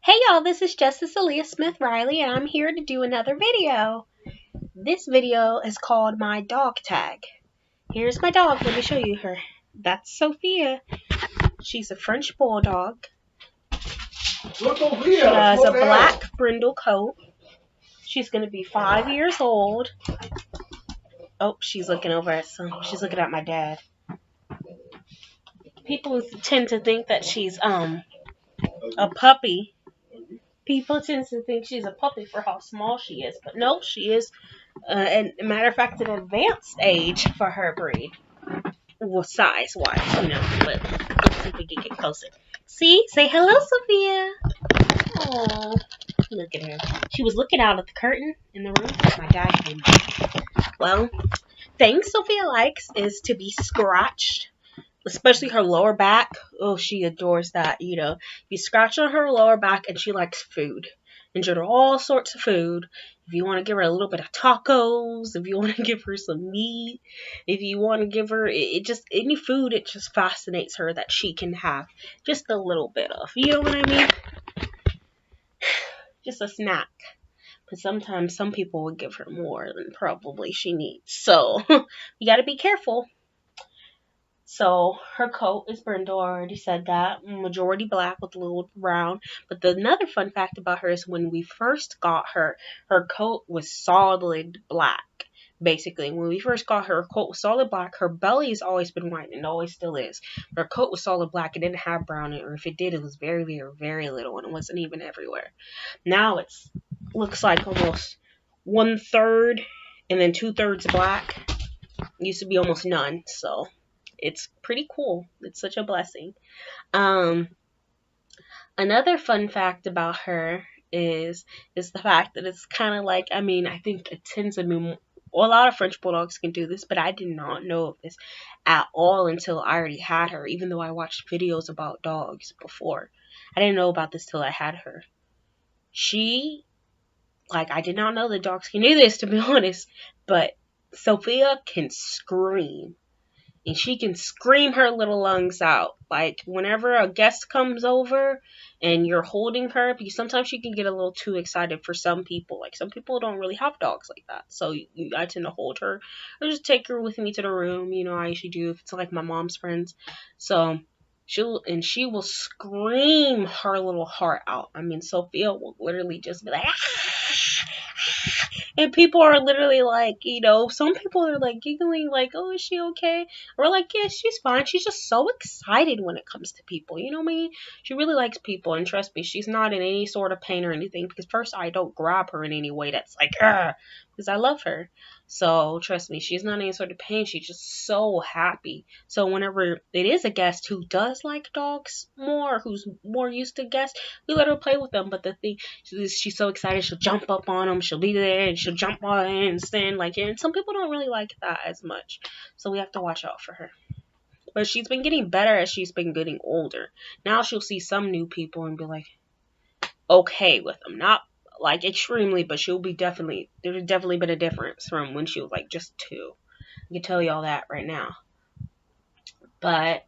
Hey y'all, this is Justice Aaliyah Smith Riley, and I'm here to do another video. This video is called My Dog Tag. Here's my dog. Let me show you her. That's Sophia. She's a French Bulldog. She has a black brindle coat. She's going to be 5 years old. Oh, she's looking over at she's looking at my dad. People tend to think that she's a puppy. People tend to think she's a puppy for how small she is, but no, she is, and a matter of fact, an advanced age for her breed. Well, size-wise, but let's see if we can get closer. See? Say hello, Sophia. Oh, look at her. She was looking out at the curtain in the room. My dad came by. Well, things Sophia likes is to be scratched. Especially her lower back. Oh, she adores that, You scratch on her lower back and she likes food. Enjoy all sorts of food. If you want to give her a little bit of tacos, if you want to give her some meat, if you want to give her just any food, it just fascinates her that she can have just a little bit of. You know what I mean? Just a snack. But sometimes some people would give her more than probably she needs. So you got to be careful. So her coat is brindle, I already said that. Majority black with a little brown. But another fun fact about her is when we first got her, her coat was solid black. Basically, when we first got her coat was solid black. Her belly has always been white and always still is. Her coat was solid black. It didn't have brown in it, or if it did, it was very, very, very little, and it wasn't even everywhere. Now it's looks like almost 1/3 and then 2/3 black. It used to be almost none, so it's pretty cool. It's such a blessing. Another fun fact about her is the fact that it's kind of like, I think it tends to be, a lot of French Bulldogs can do this, but I did not know of this at all until I already had her, even though I watched videos about dogs before. I didn't know about this till I had her. I did not know that dogs can do this, to be honest, but Sophia can scream. And she can scream her little lungs out. Like, whenever a guest comes over and you're holding her, because sometimes she can get a little too excited for some people. Like, some people don't really have dogs like that. So I tend to hold her or just take her with me to the room. I usually do if it's like my mom's friends. So she will scream her little heart out. Sophia will literally just be like, ah! And people are literally like, some people are like giggling, like, oh, is she okay? We're like, yeah, she's fine. She's just so excited when it comes to people. You know what I mean? She really likes people. And trust me, she's not in any sort of pain or anything. Because first, I don't grab her in any way that's like, because I love her. So trust me, she's not in any sort of pain. She's just so happy. So whenever it is a guest who does like dogs more, who's more used to guests, we let her play with them. But the thing, she's so excited, she'll jump up on them. She'll be there and she'll jump on and stand like it. And some people don't really like that as much. So we have to watch out for her. But she's been getting better as she's been getting older. Now she'll see some new people and be like, okay with them. Not like extremely, but there's definitely been a difference from when she was like just 2. I can tell y'all that right now. But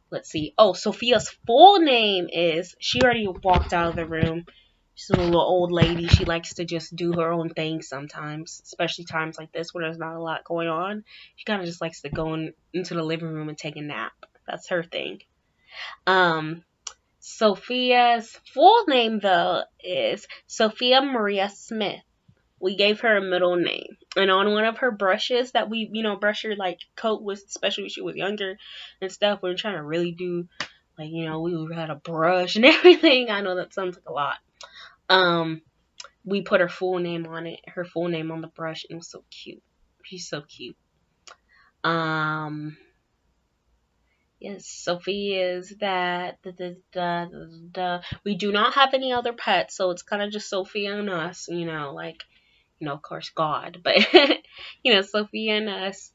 let's see. Oh, Sophia's full name is, she already walked out of the room. She's a little old lady. She likes to just do her own thing sometimes, especially times like this where there's not a lot going on. She kind of just likes to go into the living room and take a nap. That's her thing. Sophia's full name, though, is Sophia Maria Smith. We gave her a middle name. And on one of her brushes that we, brush her, like, coat with, especially when she was younger and stuff, we were trying to really do, like, we had a brush and everything. I know that sounds like a lot. We put her full name on it, her full name on the brush, and it was so cute. She's so cute. Yes, Sophie is that. We do not have any other pets, so it's kind of just Sophie and us, of course, God, but, Sophie and us,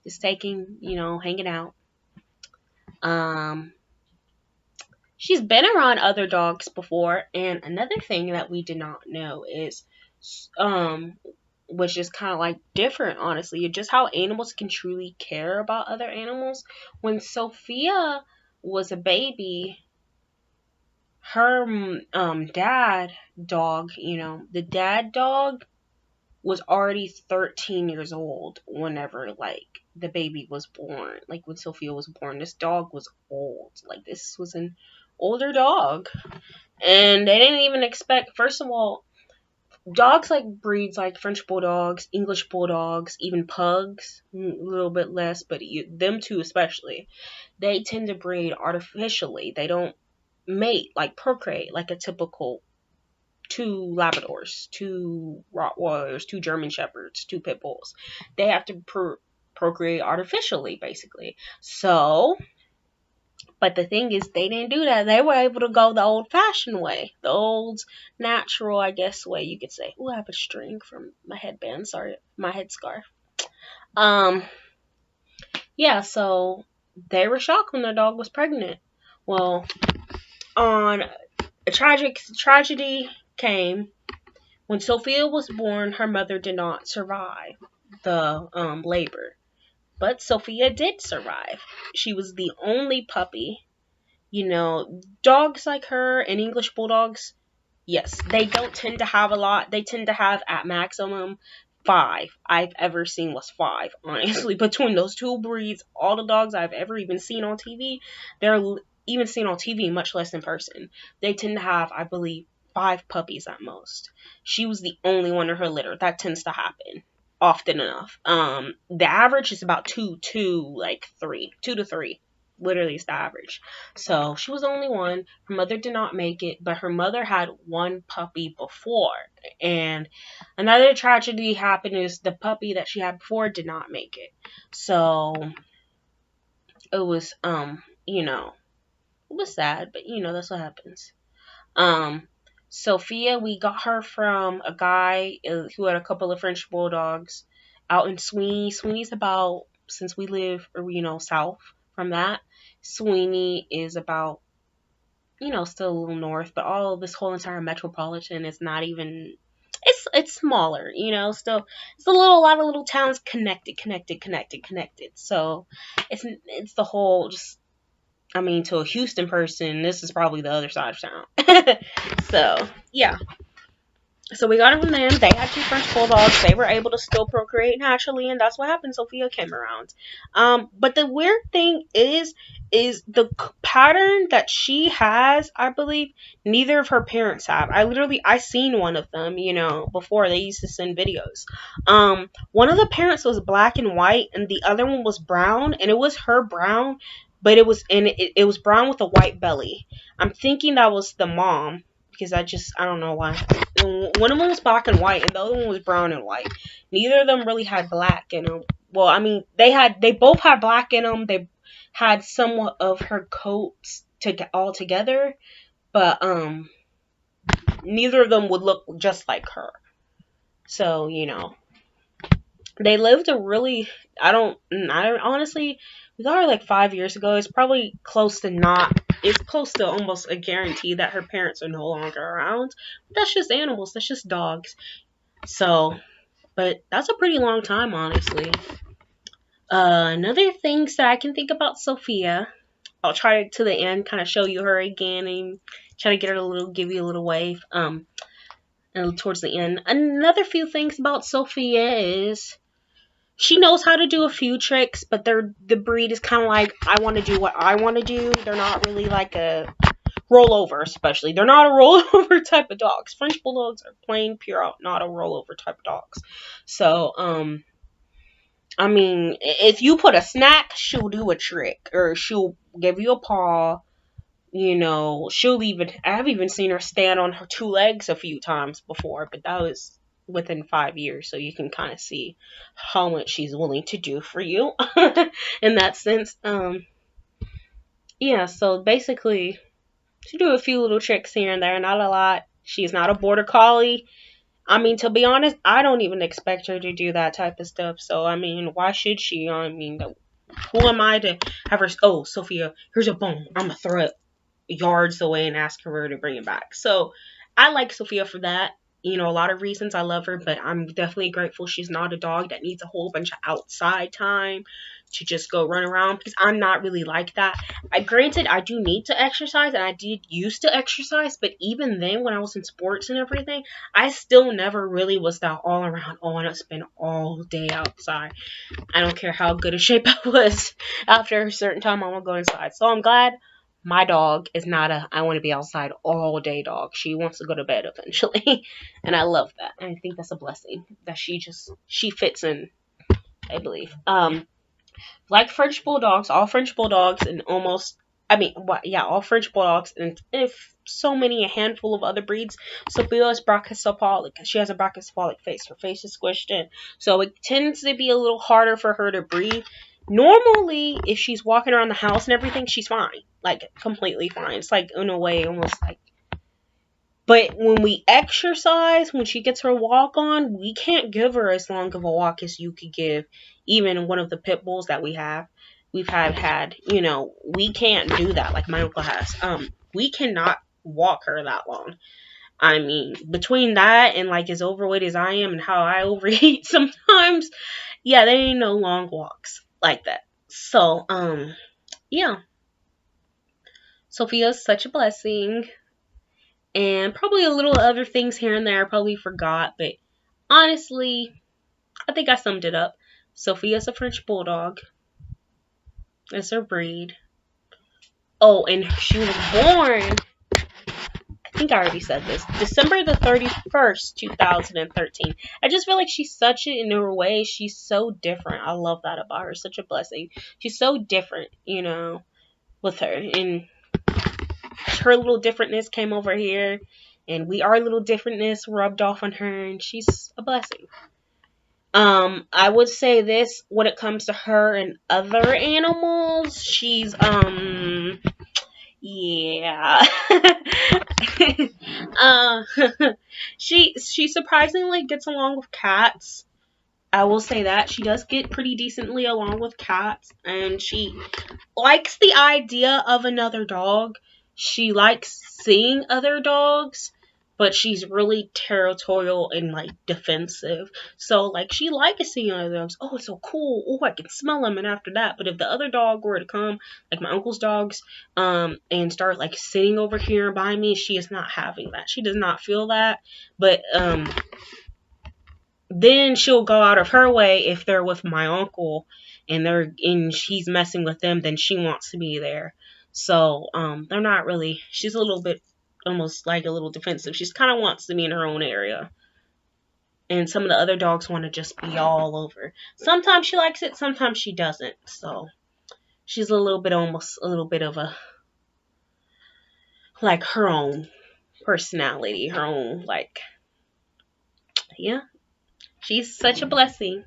just taking, hanging out. She's been around other dogs before, and another thing that we did not know is, which is kind of like different, honestly, just how animals can truly care about other animals. When Sophia was a baby, her dad dog, the dad dog was already 13 years old whenever like the baby was born. Like when Sophia was born, this dog was old. Like this was an older dog. And they didn't even expect, first of all, dogs like breeds like French bulldogs, English bulldogs, even pugs, a little bit less, but them two especially, they tend to breed artificially. They don't mate, like procreate, like a typical two Labradors, two Rottweilers, two German Shepherds, two Pit Bulls. They have to procreate artificially, basically. So, but the thing is, they didn't do that. They were able to go the old-fashioned way, the old natural, I guess, way you could say. Ooh, I have a string from my headband. Sorry, my headscarf. Um, yeah. So they were shocked when their dog was pregnant. Well, on a tragedy came when Sophia was born. Her mother did not survive the labor, but Sophia did survive. She was the only puppy. Dogs like her and English bulldogs, yes, they don't tend to have a lot. They tend to have at maximum 5. I've ever seen was 5, honestly. Between those two breeds, all the dogs I've ever even seen on TV, they're even seen on TV, much less in person. They tend to have, I believe, 5 puppies at most. She was the only one in her litter. That tends to happen often enough. The average is about 2 to 3. Literally is the average. So she was the only one. Her mother did not make it, but her mother had one puppy before. And another tragedy happened is the puppy that she had before did not make it. So it was it was sad, but that's what happens. Sophia, we got her from a guy who had a couple of French bulldogs out in Sweeney. Sweeney's about, since we live, south from that, Sweeney is about, still a little north, but all this whole entire metropolitan is not even, it's smaller, still, it's a lot of little towns connected. So it's the whole, just, to a Houston person, this is probably the other side of town. So, yeah. So we got it from them. They had 2 French bulldogs. They were able to still procreate naturally, and that's what happened. Sophia came around. But the weird thing is the pattern that she has. I believe neither of her parents have. I seen one of them. Before they used to send videos. One of the parents was black and white, and the other one was brown, and it was her brown, but it was brown with a white belly. I'm thinking that was the mom. Because I don't know why. One of them was black and white, and the other one was brown and white. Neither of them really had black in them. Well, they both had black in them. They had somewhat of her coats all together, but neither of them would look just like her. So they lived a really. I don't honestly. We got her like 5 years ago. It's probably close to almost a guarantee that her parents are no longer around. But that's just animals. That's just dogs. So, but that's a pretty long time, honestly. Another things that I can think about Sophia, I'll try to the end, kind of show you her again and try to get her give you a little wave. And towards the end, another few things about Sophia is she knows how to do a few tricks, but the breed is kind of like, I want to do what I want to do. They're not really like a rollover, especially. They're not a rollover type of dogs. French bulldogs are plain, pure out, not a rollover type of dogs. So, if you put a snack, she'll do a trick, or she'll give you a paw. I've even seen her stand on her 2 legs a few times before, but that was within 5 years, so you can kind of see how much she's willing to do for you in that sense. So basically she do a few little tricks here and there, not a lot. She's not a border collie. To be honest, I don't even expect her to do that type of stuff. So why should she? Who am I to have her? Oh, Sophia, here's a bone. I'm gonna throw it yards away and ask her to bring it back. So I like Sophia for that. you know, a lot of reasons I love her, but I'm definitely grateful she's not a dog that needs a whole bunch of outside time to just go run around, because I'm not really like that. Granted, I do need to exercise, and I did used to exercise, but even then, when I was in sports and everything, I still never really was that all around, oh, I want to spend all day outside. I don't care how good a shape I was. After a certain time, I want to go inside. So I'm glad my dog is not a I want to be outside all day dog. She wants to go to bed eventually. And I love that. And I think that's a blessing that she fits in, I believe. Like French bulldogs, all French bulldogs and almost all French bulldogs and if so many, a handful of other breeds. Sophia is brachycephalic. She has a brachycephalic face. Her face is squished in. So it tends to be a little harder for her to breathe. Normally, if she's walking around the house and everything, she's fine. Like, completely fine. It's like, in a way, almost like... But when we exercise, when she gets her walk on, we can't give her as long of a walk as you could give even one of the pit bulls that we've had, you know, we can't do that like my uncle has. We cannot walk her that long. I mean, between that and like as overweight as I am and how I overeat sometimes, yeah, there ain't no long walks like that. So, yeah. Sophia's such a blessing. And probably a little other things here and there I probably forgot, but honestly, I think I summed it up. Sophia's a French bulldog. That's her breed. Oh, and she was born, I think I already said this, December the 31st, 2013. I just feel like she's such in her way. She's so different. I love that about her. Such a blessing. She's so different, you know, with her. And her little differentness came over here. And our little differentness rubbed off on her. And she's a blessing. I would say this when it comes to her and other animals. She's, yeah. She surprisingly gets along with cats. I will say that. She does get pretty decently along with cats. And she likes the idea of another dog. She likes seeing other dogs. But she's really territorial and, like, defensive. So, like, she likes seeing other dogs. Oh, it's so cool. Oh, I can smell them. And after that, but if the other dog were to come, like my uncle's dogs, and start, like, sitting over here by me, she is not having that. She does not feel that. But, then she'll go out of her way if they're with my uncle and she's messing with them, then she wants to be there. So, they're not really, she's a little bit almost like a little defensive. She kind of wants to be in her own area. And some of the other dogs want to just be all over. Sometimes she likes it, sometimes she doesn't. So she's almost a little bit of a, like her own personality, her own, like, yeah. She's such a blessing.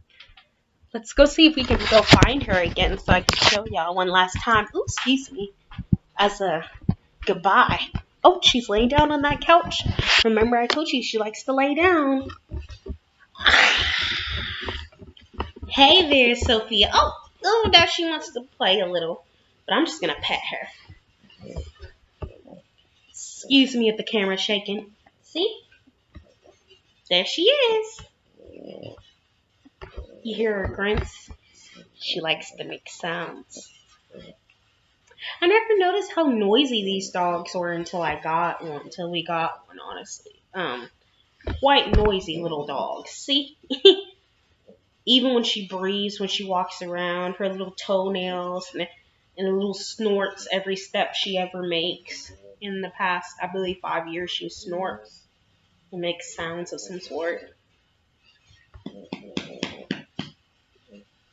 Let's go see if we can go find her again so I can show y'all one last time. Ooh, excuse me. As a goodbye. Oh, she's laying down on that couch. Remember I told you she likes to lay down. Hey there, Sophia. Oh, now she wants to play a little. But I'm just going to pet her. Excuse me if the camera's shaking. See? There she is. You hear her grunts? She likes to make sounds. I never noticed how noisy these dogs were until we got one, honestly. Quite noisy little dogs. See? Even when she breathes, when she walks around, her little toenails and the little snorts every step she ever makes. In the past, I believe 5 years, she snorts and makes sounds of some sort.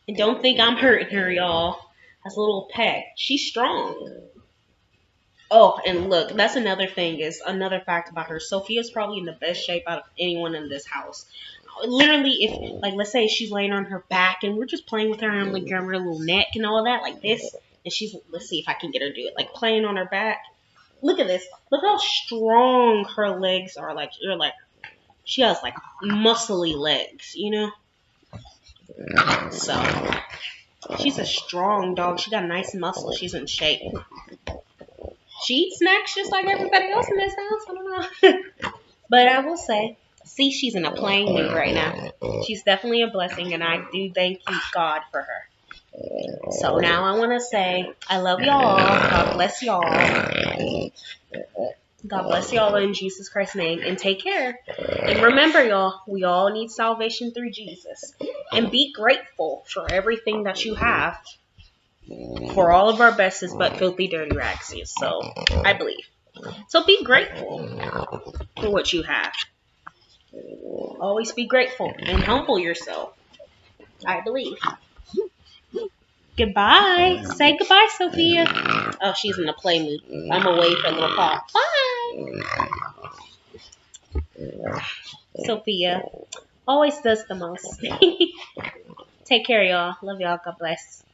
And don't think I'm hurting her, y'all. As a little pet. She's strong. Oh, and look, that's another fact about her. Sophia's probably in the best shape out of anyone in this house. Literally, if, like, let's say she's laying on her back and we're just playing with her and I'm like, her little neck and all that, like this. And she's, let's see if I can get her to do it. Like, playing on her back. Look at this. Look how strong her legs are. Like, she has, like, muscly legs, you know? So, she's a strong dog. She got nice muscle. She's in shape. She eats snacks just like everybody else in this house. I don't know. But I will say, See, she's in a playing mood right now. She's definitely a blessing, and I do thank you, God, for her. So now I want to say, I love y'all. God bless y'all. God bless y'all in Jesus Christ's name. And take care. And remember, y'all, we all need salvation through Jesus. And be grateful for everything that you have. For all of our best is but filthy, dirty rags. So, I believe. So be grateful for what you have. Always be grateful and humble yourself. I believe. Goodbye. Say goodbye, Sophia. Oh, she's in a play mood. I'm away for a little pop. Bye. Sophia always does the most. Take care, y'all. Love y'all. God bless.